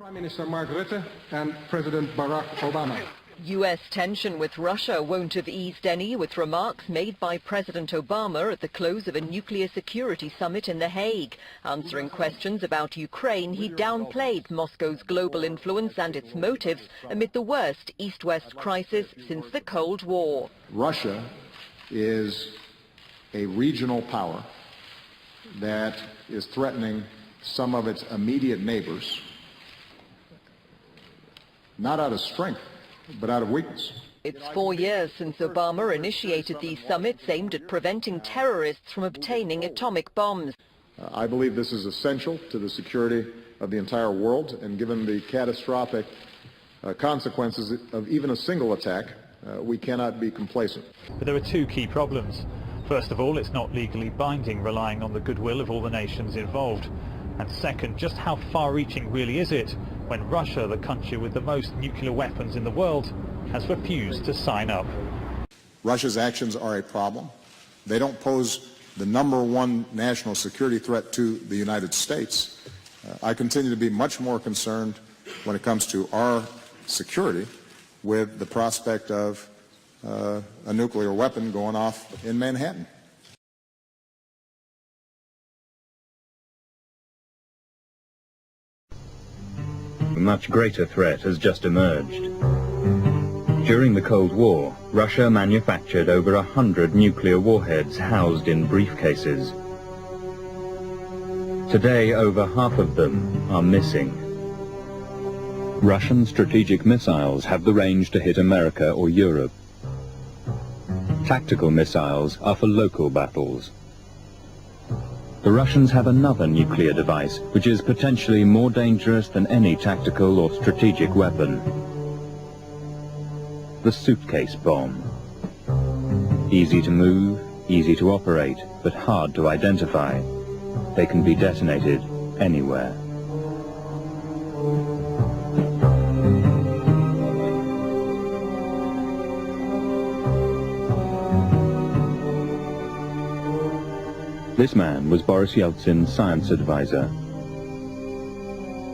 Prime Minister Mark Rutte and President Barack Obama. U.S. tension with Russia won't have eased any, with remarks made by President Obama at the close of a nuclear security summit in The Hague. Answering questions about Ukraine, he downplayed Moscow's global influence and its motives amid the worst East-West crisis since the Cold War. Russia is a regional power that is threatening some of its immediate neighbors, not out of strength, but out of weakness. It's 4 years since Obama initiated these summits aimed at preventing terrorists from obtaining atomic bombs. I believe this is essential to the security of the entire world, and given the catastrophic consequences of even a single attack, we cannot be complacent. But there are two key problems. First of all, it's not legally binding, relying on the goodwill of all the nations involved. And second, just how far-reaching really is it when Russia, the country with the most nuclear weapons in the world, has refused to sign up? Russia's actions are a problem. They don't pose the #1 national security threat to the United States. I continue to be much more concerned when it comes to our security with the prospect of a nuclear weapon going off in Manhattan. A much greater threat has just emerged. During the Cold War, Russia manufactured over 100 nuclear warheads housed in briefcases. Today, over half of them are missing. Russian strategic missiles have the range to hit America or Europe. Tactical missiles are for local battles. The Russians have another nuclear device which is potentially more dangerous than any tactical or strategic weapon. The suitcase bomb. Easy to move, easy to operate, but hard to identify. They can be detonated anywhere. This man was Boris Yeltsin's science advisor.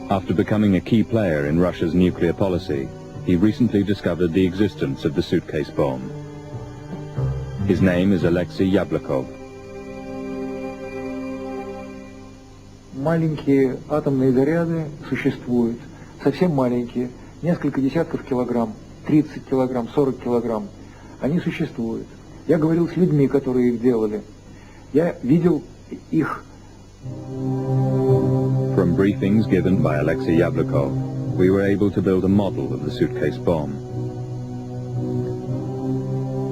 After becoming a key player in Russia's nuclear policy, he recently discovered the existence of the suitcase bomb. His name is Alexei Yablokov. Маленькие атомные заряды существуют, совсем маленькие, несколько десятков килограмм, 30 килограмм, 40 килограмм. Они существуют. Я говорил с людьми, которые их делали. Я видел их. From briefings given by Alexei Yablokov, we were able to build a model of the suitcase bomb.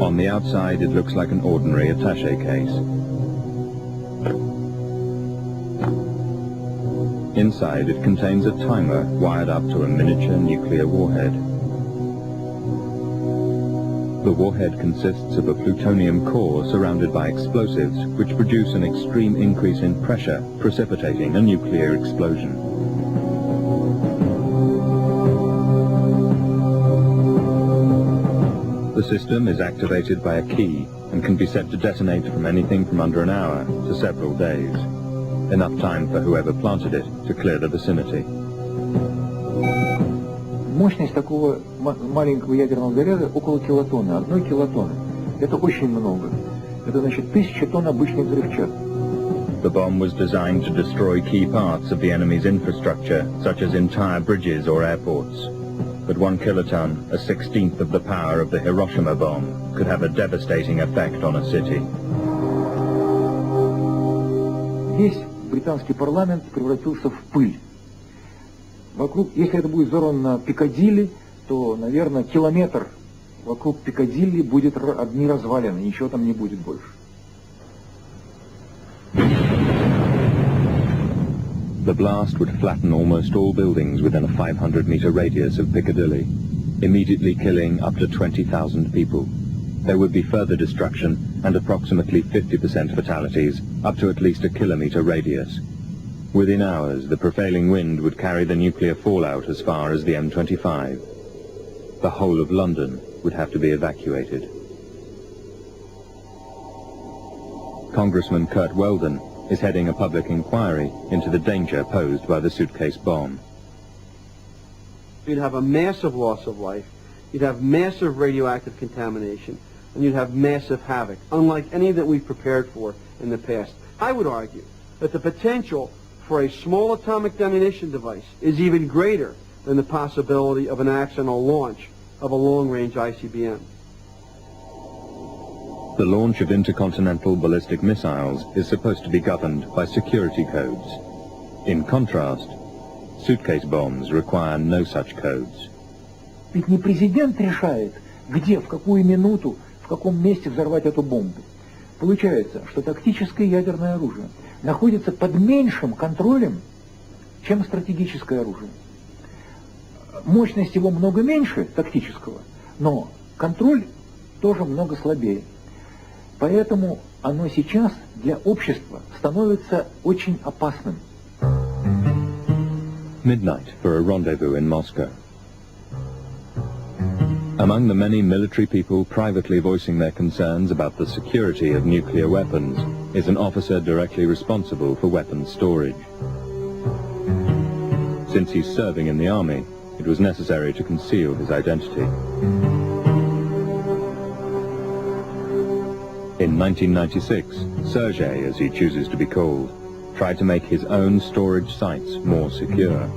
On the outside, it looks like an ordinary attaché case. Inside, it contains a timer wired up to a miniature nuclear warhead. The warhead consists of a plutonium core surrounded by explosives which produce an extreme increase in pressure, precipitating a nuclear explosion. The system is activated by a key and can be set to detonate from anything from under an hour to several days. Enough time for whoever planted it to clear the vicinity. Мощность такого маленького ядерного заряда около килотонны, 1 килотонны. Это очень много. Это значит 1000 тонн обычной взрывчатки. The bomb was designed to destroy key parts of the enemy's infrastructure, such as entire bridges or airports. But 1 kiloton, a 1/16th of the power of the Hiroshima bomb, could have a devastating effect on a city. Весь британский парламент превратился в пыль. Вокруг, если это будет взорвано на Пикадилли, то, наверное, километр вокруг Пикадилли будет одни развалины, ничего там не будет больше. The blast would flatten almost all buildings within a 500-meter radius of Piccadilly, immediately killing up to 20,000 people. There would be further destruction and approximately 50% fatalities up to at least a kilometer radius. Within hours, the prevailing wind would carry the nuclear fallout as far as the M25. The whole of London would have to be evacuated. Congressman Kurt Weldon is heading a public inquiry into the danger posed by the suitcase bomb. You'd have a massive loss of life, you'd have massive radioactive contamination, and you'd have massive havoc, unlike any that we've prepared for in the past. I would argue that the potential for a small atomic ammunition device is even greater than the possibility of an accidental launch of a long-range ICBM. The launch of intercontinental ballistic missiles is supposed to be governed by security codes. In contrast, suitcase bombs require no such codes. Ведь не президент решает, где, в какую минуту, в каком месте взорвать эту бомбу. Получается, что тактическое ядерное оружие находится под меньшим контролем, чем стратегическое оружие. Мощность его много меньше тактического, но контроль тоже много слабее. Поэтому оно сейчас для общества становится очень опасным. Midnight for a rendezvous in Moscow. Among the many military people privately voicing their concerns about the security of nuclear weapons is an officer directly responsible for weapons storage. Since he's serving in the army, it was necessary to conceal his identity. In 1996, Sergei, as he chooses to be called, tried to make his own storage sites more secure.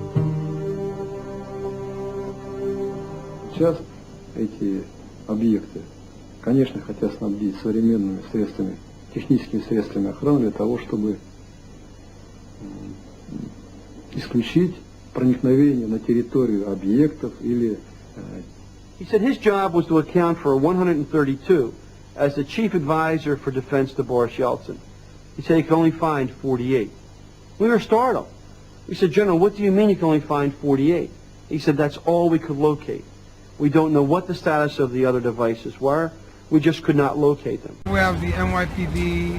Сейчас эти объекты, конечно, хотят снабдить современными средствами, техническими средствами охраны для того, чтобы исключить проникновение на территорию объектов или... He said his job was to account for 132 as the chief advisor for defense to Boris Yeltsin. He said he could only find 48. We were startled. We said, General, what do you mean you can only find 48? He said, that's all we could locate. We don't know what the status of the other devices were. We just could not locate them. We have the NYPD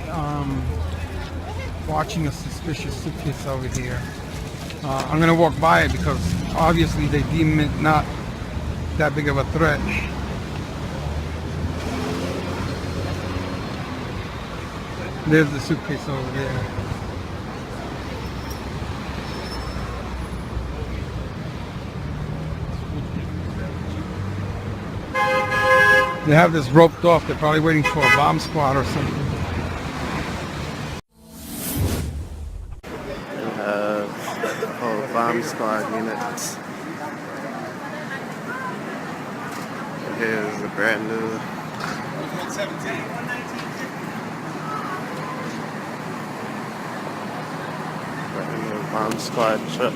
watching a suspicious suitcase over here. I'm going to walk by it because obviously they deem it not that big of a threat. There's the suitcase over there. They have this roped off. They're probably waiting for a bomb squad or something. We have all bomb squad units. Here's the brand new 117. Bomb squad truck.